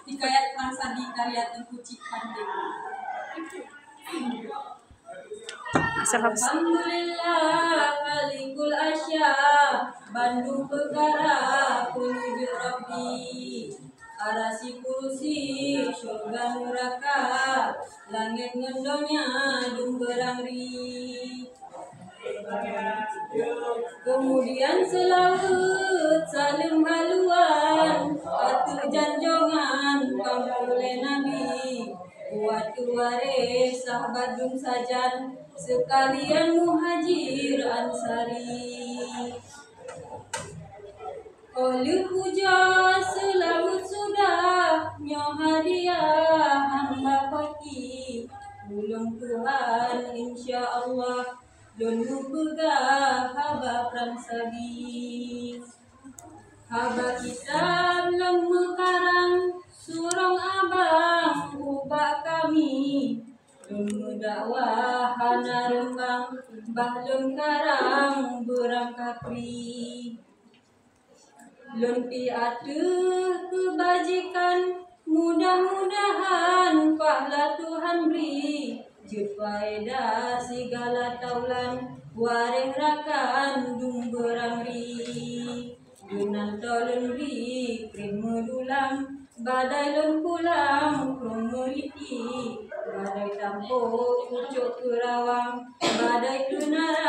Hikayat mangsa di karya Tengku Cik Pandey. Alhamdulillah Malikul Asya, Bandung Pegara Penuju Rabbi, Arasi kursi syurga neraka, langit ngendonya dumberangri. Kemudian selawat salim haluan, atu janjongan kampule Nabi, waktu waris sahabat dum sajan, sekalian muhajir ansari. Oleh puja selawat sudah, nyoh hadiah hamba pagi, ulung Tuhan insya Allah, donu pegah haba pransagi. Haba kitab lemu karang, surong abang ubah kami, donu dakwah hana rembang, bahlun karang berang kakri. Lumpi atuh kebajikan, mudah-mudahan pahala Tuhan beri, jefaedah segala taulan, wareh rakan dung berangri. Dunan tolun ri, krimu dulang, badai lun pulang, krumuliti, badai tampuk, ucuk kerawang, badai kenaran.